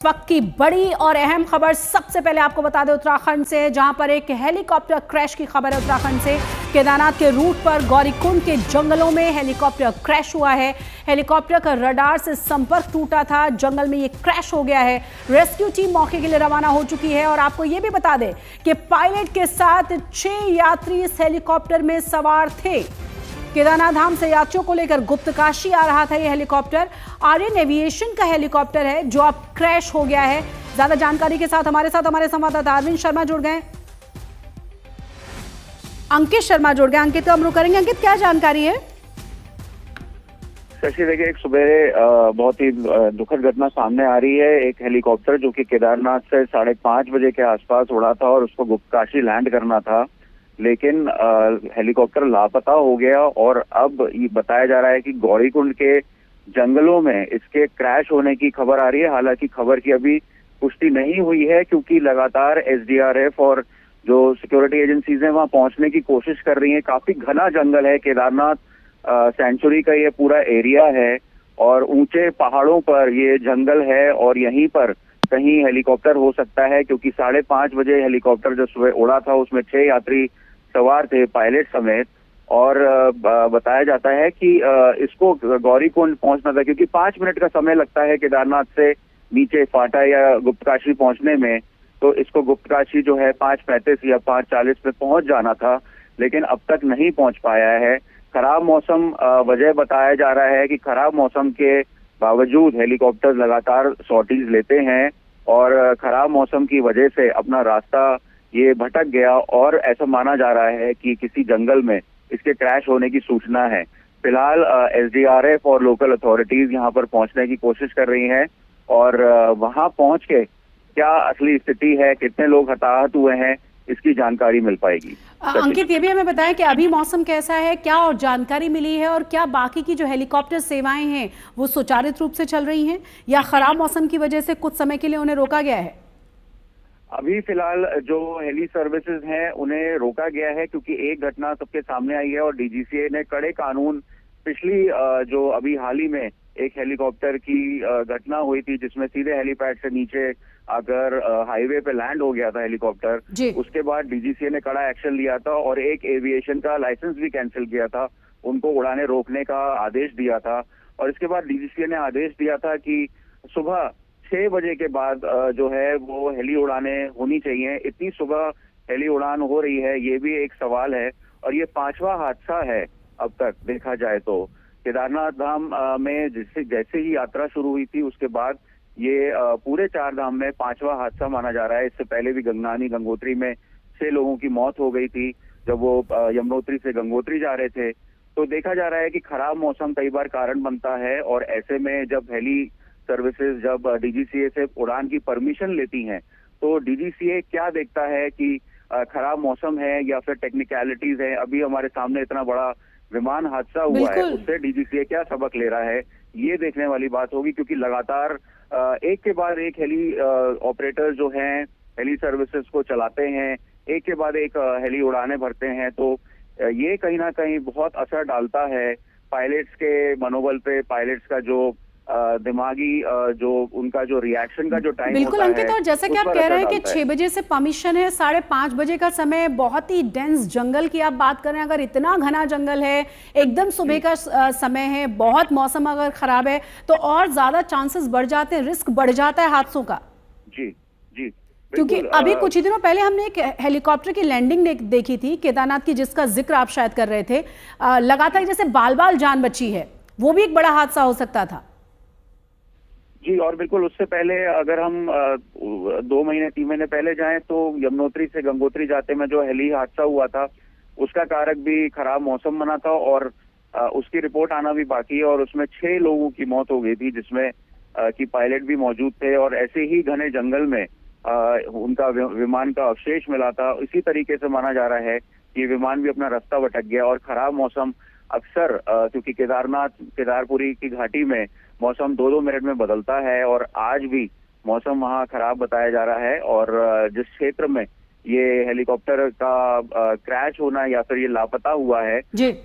वक्त की बड़ी और अहम खबर सबसे पहले आपको बता दें उत्तराखंड से, जहां पर एक हेलीकॉप्टर क्रैश की खबर है। उत्तराखंड से केदारनाथ के रूट पर गौरीकुंड के जंगलों में हेलीकॉप्टर क्रैश हुआ है। हेलीकॉप्टर का रडार से संपर्क टूटा था, जंगल में ये क्रैश हो गया है। रेस्क्यू टीम मौके के लिए रवाना हो चुकी है और आपको ये भी बता दें कि पायलट के साथ 6 यात्री इस हेलीकॉप्टर में सवार थे। केदारनाथ धाम से यात्रियों को लेकर गुप्तकाशी आ रहा था ये हेलीकॉप्टर। आर्यन एविएशन का हेलीकॉप्टर है जो अब क्रैश हो गया है। ज्यादा जानकारी के साथ हमारे संवाददाता अरविंद शर्मा जुड़ गए, अंकित शर्मा जुड़ गए। अंकित को हम रुक करेंगे। अंकित, क्या जानकारी है? शशि, देखिए, एक सुबह बहुत ही दुखद घटना सामने आ रही है। एक हेलीकॉप्टर जो कि केदारनाथ से 5:30 बजे के आसपास उड़ा था और उसको गुप्तकाशी लैंड करना था, लेकिन हेलीकॉप्टर लापता हो गया और अब ये बताया जा रहा है कि गौरीकुंड के जंगलों में इसके क्रैश होने की खबर आ रही है। हालांकि खबर की अभी पुष्टि नहीं हुई है क्योंकि लगातार एसडीआरएफ और जो सिक्योरिटी एजेंसीज हैं वहां पहुंचने की कोशिश कर रही हैं। काफी घना जंगल है, केदारनाथ सेंचुरी का ये पूरा एरिया है और ऊंचे पहाड़ों पर ये जंगल है और यहीं पर कहीं हेलीकॉप्टर हो सकता है, क्योंकि 5:30 बजे हेलीकॉप्टर जो सुबह उड़ा था उसमें 6 यात्री सवार थे, पायलट समेत। और बताया जाता है कि इसको गौरीकुंड पहुंचना था, क्योंकि 5 मिनट का समय लगता है केदारनाथ से नीचे फाटा या गुप्तकाशी पहुंचने में। तो इसको गुप्तकाशी जो है 5:35 या 5:40 पे पहुंच जाना था, लेकिन अब तक नहीं पहुंच पाया है। खराब मौसम वजह बताया जा रहा है कि खराब मौसम के बावजूद हेलीकॉप्टर लगातार सॉर्टीज लेते हैं और खराब मौसम की वजह से अपना रास्ता ये भटक गया और ऐसा माना जा रहा है कि किसी जंगल में इसके क्रैश होने की सूचना है। फिलहाल एसडीआरएफ और लोकल अथॉरिटीज यहाँ पर पहुंचने की कोशिश कर रही हैं और वहां पहुंच के क्या असली स्थिति है, कितने लोग हताहत हुए हैं, इसकी जानकारी मिल पाएगी। अंकित, ये भी हमें बताएं कि अभी मौसम कैसा है, क्या और जानकारी मिली है और क्या बाकी की जो हेलीकॉप्टर सेवाएं हैं वो सुचारित रूप से चल रही हैं या खराब मौसम की वजह से कुछ समय के लिए उन्हें रोका गया है? अभी फिलहाल जो हेली सर्विसेज हैं उन्हें रोका गया है क्योंकि एक घटना सबके सामने आई है और डीजीसीए ने कड़े कानून पिछली जो अभी हाल ही में एक हेलीकॉप्टर की घटना हुई थी जिसमें सीधे हेलीपैड से नीचे अगर हाईवे पे लैंड हो गया था हेलीकॉप्टर, उसके बाद डीजीसीए ने कड़ा एक्शन लिया था और एक एविएशन का लाइसेंस भी कैंसिल किया था, उनको उड़ाने रोकने का आदेश दिया था। और इसके बाद डीजीसीए ने आदेश दिया था कि सुबह 6 बजे के बाद जो है वो हेली उड़ाने होनी चाहिए। इतनी सुबह हेली उड़ान हो रही है, ये भी एक सवाल है और ये 5वां हादसा है अब तक देखा जाए तो। केदारनाथ धाम में जैसे ही यात्रा शुरू हुई थी उसके बाद ये पूरे 4 धाम में 5वां हादसा माना जा रहा है। इससे पहले भी गंगोत्री में 6 लोगों की मौत हो गई थी जब वो यमुनोत्री से गंगोत्री जा रहे थे। तो देखा जा रहा है कि खराब मौसम कई बार कारण बनता है और ऐसे में जब हेली सर्विसेज जब डीजीसीए से उड़ान की परमिशन लेती हैं तो डीजीसीए क्या देखता है कि खराब मौसम है या फिर टेक्निकलिटीज है। अभी हमारे सामने इतना बड़ा विमान हादसा हुआ है, उससे डीजीसीए क्या सबक ले रहा है, ये देखने वाली बात होगी, क्योंकि लगातार एक के बाद एक हेली ऑपरेटर जो हैं हेली सर्विसेज को चलाते हैं, एक के बाद एक हेली उड़ाने भरते हैं। तो ये कहीं ना कहीं बहुत असर डालता है पायलट्स के मनोबल पे, पायलट्स का जो दिमागी जो उनका जो रिएक्शन का जो टाइम बिल्कुल अंकित, और जैसा कि आप कह रहे हैं कि 6 बजे से परमिशन है, 5:30 बजे का समय, बहुत ही डेंस जंगल की आप बात कर रहे हैं। अगर इतना घना जंगल है, एकदम सुबह का समय है, बहुत मौसम अगर खराब है तो और ज्यादा चांसेस बढ़ जाते हैं, रिस्क बढ़ जाता है हादसों का। जी जी, क्योंकि अभी कुछ ही दिनों पहले हमने एक हेलीकॉप्टर की लैंडिंग देखी थी केदारनाथ की, जिसका जिक्र आप शायद कर रहे थे। लगातार जैसे बाल जान बची है, वो भी एक बड़ा हादसा हो सकता था। जी, और बिल्कुल उससे पहले अगर हम 2 महीने 3 महीने पहले जाएं तो यमुनोत्री से गंगोत्री जाते में जो हेली हादसा हुआ था उसका कारक भी खराब मौसम बना था और उसकी रिपोर्ट आना भी बाकी है और उसमें 6 लोगों की मौत हो गई थी, जिसमें कि पायलट भी मौजूद थे और ऐसे ही घने जंगल में उनका विमान का अवशेष मिला था। इसी तरीके से माना जा रहा है कि विमान भी अपना रास्ता भटक गया और खराब मौसम अक्सर क्योंकि केदारपुरी की घाटी में मौसम 2-2 मिनट में बदलता है और आज भी मौसम वहाँ खराब बताया जा रहा है। और जिस क्षेत्र में ये हेलीकॉप्टर का क्रैश होना या फिर ये लापता हुआ है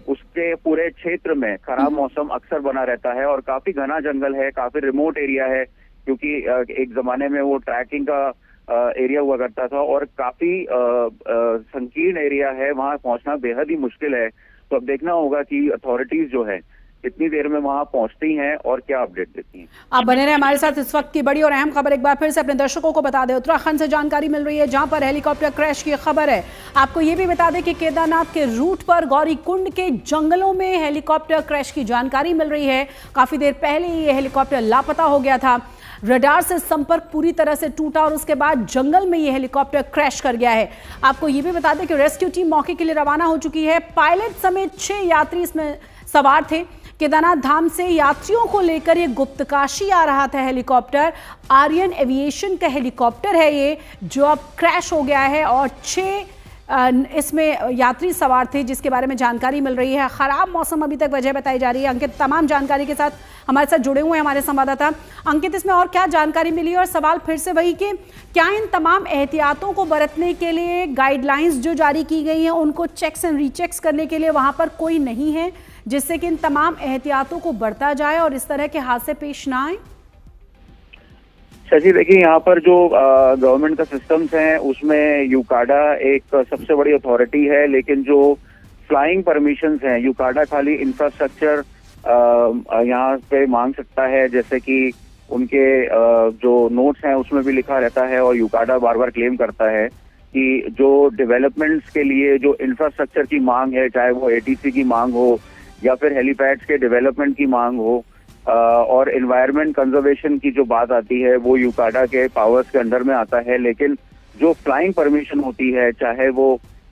उसके पूरे क्षेत्र में खराब मौसम अक्सर बना रहता है और काफी घना जंगल है, काफी रिमोट एरिया है। क्योंकि एक जमाने में वो ट्रैकिंग का एरिया हुआ करता था और काफी संकीर्ण एरिया है, वहां पहुंचना बेहद ही मुश्किल है। तो अब देखना होगा कि अथॉरिटीज जो है कितनी देर में वहां पहुंचती हैं और क्या अपडेट देती हैं। आप बने रहे हमारे साथ। इस वक्त की बड़ी और अहम खबर एक बार फिर से अपने दर्शकों को बता दें। उत्तराखंड से जानकारी मिल रही है जहां पर हेलीकॉप्टर क्रैश की खबर है। आपको ये भी बता दें कि केदारनाथ के रूट पर गौरीकुंड के जंगलों में हेलीकॉप्टर क्रैश की जानकारी मिल रही है। काफी देर पहले ये हेलीकॉप्टर लापता हो गया था, रडार से संपर्क पूरी तरह से टूटा और उसके बाद जंगल में ये हेलीकॉप्टर क्रैश कर गया है। आपको ये भी बता दें कि रेस्क्यू टीम मौके के लिए रवाना हो चुकी है। पायलट समेत 6 यात्री इसमें सवार थे। केदारनाथ धाम से यात्रियों को लेकर ये गुप्तकाशी आ रहा था हेलीकॉप्टर। आर्यन एविएशन का हेलीकॉप्टर है ये, जो अब क्रैश हो गया है और 6 इसमें यात्री सवार थे, जिसके बारे में जानकारी मिल रही है। खराब मौसम अभी तक वजह बताई जा रही है। अंकित तमाम जानकारी के साथ हमारे साथ जुड़े हुए हैं हमारे संवाददाता। अंकित, इसमें और क्या जानकारी मिली? और सवाल फिर से वही कि क्या इन तमाम एहतियातों को बरतने के लिए गाइडलाइंस जो जारी की गई हैं उनको चेक्स एंड रीचेक्स करने के लिए वहां पर कोई नहीं है, जिससे कि इन तमाम एहतियातों को बरता जाए और इस तरह के हादसे पेश ना आए? शशि, देखिए यहाँ पर जो गवर्नमेंट का सिस्टम्स हैं उसमें यूकाडा एक सबसे बड़ी अथॉरिटी है, लेकिन जो फ्लाइंग परमिशंस हैं यूकाडा खाली इंफ्रास्ट्रक्चर यहाँ पे मांग सकता है, जैसे कि उनके जो नोट्स हैं उसमें भी लिखा रहता है और यूकाडा बार बार क्लेम करता है कि जो डेवलपमेंट्स के लिए जो इंफ्रास्ट्रक्चर की मांग है, चाहे वो एटीसी की मांग हो या फिर हेलीपैड्स के डेवलपमेंट की मांग हो और एनवायरनमेंट कंजर्वेशन की जो बात आती है वो यूकाडा के पावर्स के अंडर में आता है। लेकिन जो फ्लाइंग परमिशन होती है, चाहे वो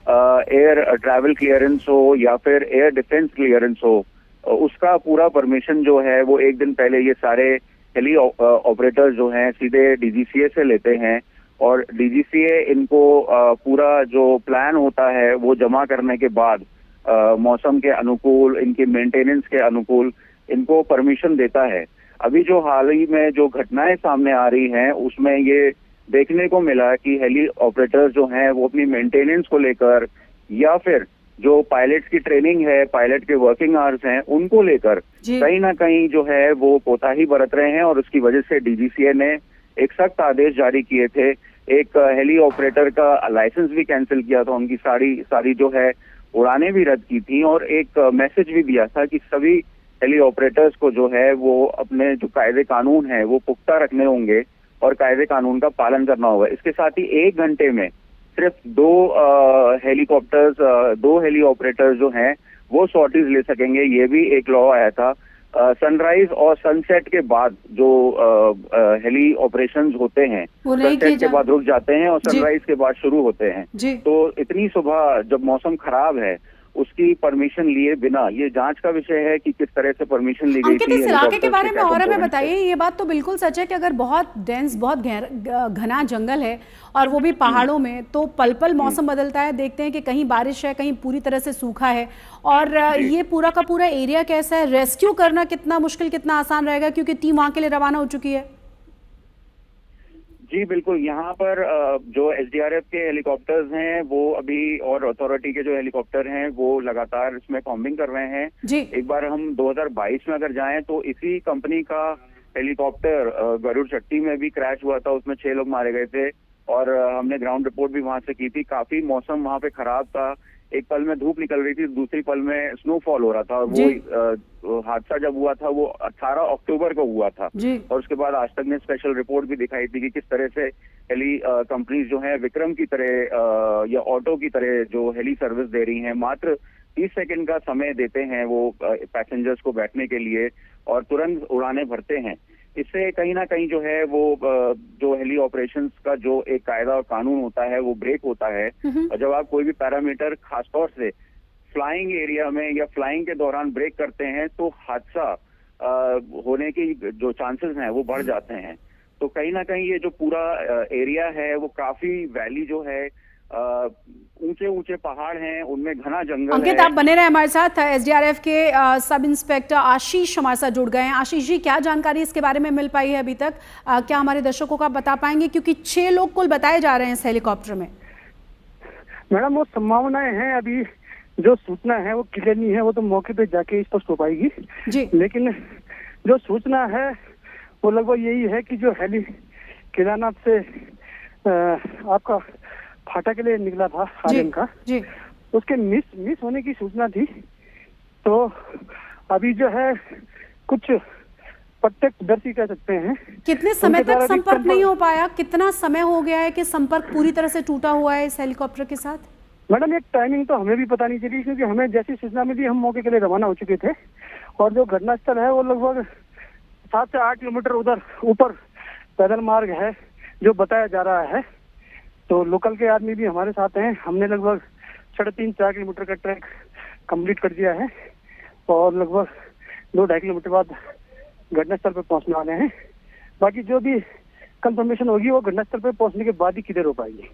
एयर ट्रैवल क्लियरेंस हो या फिर एयर डिफेंस क्लियरेंस हो, उसका पूरा परमिशन जो है वो एक दिन पहले ये सारे हेली ऑपरेटर्स जो हैं सीधे डीजीसीए से लेते हैं और डीजीसीए इनको पूरा जो प्लान होता है वो जमा करने के बाद मौसम के अनुकूल, इनके मेंटेनेंस के अनुकूल इनको परमिशन देता है। अभी जो हाल ही में जो घटनाएं सामने आ रही हैं उसमें ये देखने को मिला कि हेली ऑपरेटर्स जो हैं वो अपनी मेंटेनेंस को लेकर या फिर जो पायलट्स की ट्रेनिंग है, पायलट के वर्किंग आवर्स हैं, उनको लेकर कहीं ना कहीं जो है वो कोताही बरत रहे हैं और उसकी वजह से डीजीसीए ने एक सख्त आदेश जारी किए थे। एक हेली ऑपरेटर का लाइसेंस भी कैंसिल किया था, उनकी सारी जो है उड़ानें भी रद्द की थी और एक मैसेज भी दिया था कि सभी हेली ऑपरेटर्स को जो है वो अपने जो कायदे कानून है वो पुख्ता रखने होंगे और कायदे कानून का पालन करना होगा। इसके साथ ही 1 घंटे में सिर्फ 2 हेली ऑपरेटर्स जो हैं वो सॉर्टीज ले सकेंगे। ये भी एक लॉ आया था। सनराइज और सनसेट के बाद जो हेली ऑपरेशंस होते हैं सनसेट के बाद रुक जाते हैं और सनराइज के बाद शुरू होते हैं। तो इतनी सुबह जब मौसम खराब है उसकी परमिशन लिए बिना, ये जांच का विषय है कि किस तरह से परमिशन ली गई थी। इस इलाके के बारे में और हमें बताइए। ये बात तो बिल्कुल सच है कि अगर बहुत डेंस, बहुत घना जंगल है और वो भी पहाड़ों में, तो पल पल मौसम बदलता है। देखते हैं कि कहीं बारिश है, कहीं पूरी तरह से सूखा है और ये पूरा का पूरा एरिया कैसा है? रेस्क्यू करना कितना मुश्किल, कितना आसान रहेगा, क्योंकि टीम वहां के लिए रवाना हो चुकी है? जी बिल्कुल, यहाँ पर जो एसडीआरएफ के हेलीकॉप्टर्स हैं वो अभी और अथॉरिटी के जो हेलीकॉप्टर हैं वो लगातार इसमें कॉम्बिंग कर रहे हैं जी। एक बार हम 2022 में अगर जाएं तो इसी कंपनी का हेलीकॉप्टर गरुड़ चट्टी में भी क्रैश हुआ था, उसमें 6 लोग मारे गए थे और हमने ग्राउंड रिपोर्ट भी वहां से की थी। काफी मौसम वहां पे खराब था, एक पल में धूप निकल रही थी, दूसरी पल में स्नोफॉल हो रहा था। वो हादसा जब हुआ था वो 18 अक्टूबर को हुआ था और उसके बाद आज तक ने स्पेशल रिपोर्ट भी दिखाई थी कि किस तरह से हेली कंपनीज जो है विक्रम की तरह या ऑटो की तरह जो हेली सर्विस दे रही हैं, मात्र 30 सेकंड का समय देते हैं वो पैसेंजर्स को बैठने के लिए और तुरंत उड़ानें भरते हैं। इससे कहीं ना कहीं जो है वो जो हेली ऑपरेशंस का जो एक कायदा और कानून होता है वो ब्रेक होता है। और जब आप कोई भी पैरामीटर खासतौर से फ्लाइंग एरिया में या फ्लाइंग के दौरान ब्रेक करते हैं तो हादसा होने की जो चांसेस हैं वो बढ़ जाते हैं। तो कहीं ना कहीं ये जो पूरा एरिया है वो काफी वैली जो है, ऊंचे ऊंचे पहाड़ हैं, उनमें घना जंगल है। अंकित, आप बने रहे हमारे साथ। एसडीआरएफ के सब इंस्पेक्टर आशीष हमारे साथ जुड़ गए हैं। आशीष जी, क्या जानकारी इसके बारे में मिल पाई है अभी तक? क्या हमारे दर्शकों को आप बता पाएंगे, क्योंकि 6 लोग कुल बताए जा रहे हैं इस हेलीकॉप्टर में? मैडम, वो संभावनाएं हैं, अभी जो सूचना है वो क्लियर नहीं है, वो तो मौके पे जाके स्पष्ट हो पाएगी जी। लेकिन जो सूचना है वो लगभग यही है कि जो हेली केदारनाथ से आपका फाटा के लिए निकला था आर्यन का, जी उसके मिस होने की सूचना थी। तो अभी जो है कुछ प्रत्यक्षदर्शी कह सकते हैं। कितने समय तक संपर्क नहीं हो पाया? कितना समय हो गया है कि संपर्क पूरी तरह से टूटा हुआ है इस हेलीकॉप्टर के साथ? मैडम एक टाइमिंग तो हमें भी पता नहीं चली, क्योंकि हमें जैसी सूचना मिली हम मौके के लिए रवाना हो चुके थे। और जो घटनास्थल है वो लगभग 7 से 8 किलोमीटर उधर ऊपर पैदल मार्ग है जो बताया जा रहा है। तो लोकल के आदमी भी हमारे साथ हैं। हमने लगभग 3.5-4 किलोमीटर का ट्रैक कंप्लीट कर दिया है और लगभग 2-2.5 किलोमीटर बाद घटनास्थल पर पहुंचने वाले हैं। बाकी जो भी कंफर्मेशन होगी वो घटनास्थल पर पहुंचने के बाद ही क्लियर हो पाएगी।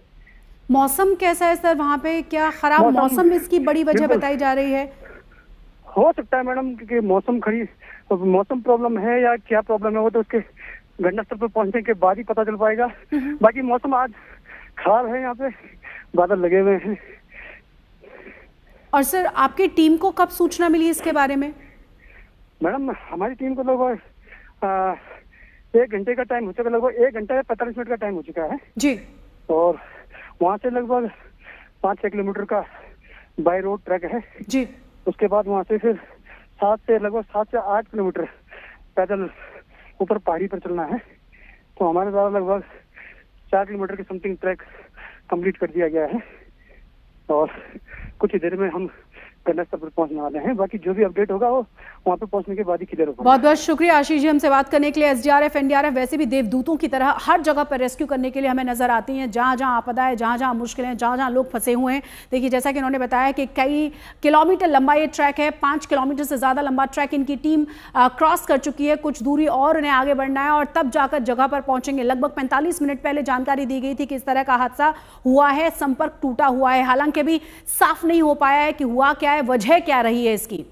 मौसम कैसा है सर वहाँ पे? क्या खराब मौसम इसकी बड़ी वजह बताई जा रही है? हो सकता है मैडम, क्योंकि मौसम प्रॉब्लम है या क्या प्रॉब्लम है वो तो उसके घटनास्थल पर पहुंचने के बाद ही पता चल पाएगा। बाकी मौसम आज खराब है, यहाँ पे बादल लगे हुए हैं। और सर आपकी टीम को कब सूचना मिली इसके बारे में? मैडम हमारी टीम को लगभग 1 घंटे का टाइम हो चुका, लगभग 1 घंटा या 45 मिनट का टाइम हो चुका है जी। और वहाँ से लगभग 5-6 किलोमीटर का बाय रोड ट्रैक है जी। उसके बाद वहाँ से फिर 7 से 8 किलोमीटर पैदल ऊपर पहाड़ी पर चलना है। तो हमारे द्वारा लगभग 4 किलोमीटर के समथिंग ट्रैक कंप्लीट कर दिया गया है और कुछ ही देर में हम घटनास्थल पर पहुंचने वाले हैं। बाकी जो भी अपडेट होगा वो वहाँ पे पहुंचने के बाद ही क्लियर होगा। बहुत बहुत शुक्रिया आशीष जी हमसे बात करने के लिए। एसडीआरएफ एनडीआरएफ वैसे भी देवदूतों की तरह हर जगह पर रेस्क्यू करने के लिए हमें नजर आती हैं, जहां जहां आपदा है, जहां जहां मुश्किलें हैं, जहां जहां लोग फंसे हुए हैं। देखिए जैसा कि उन्होंने बताया कि कई किलोमीटर लंबा ये ट्रैक है, 5 किलोमीटर से ज्यादा लंबा ट्रैक इनकी टीम क्रॉस कर चुकी है। कुछ दूरी और उन्हें आगे बढ़ना है और तब जाकर जगह पर पहुंचेंगे। लगभग 45 मिनट पहले जानकारी दी गई थी कि इस तरह का हादसा हुआ है, संपर्क टूटा हुआ है। हालांकि अभी साफ नहीं हो पाया है कि हुआ क्या है, वजह क्या रही है इसकी।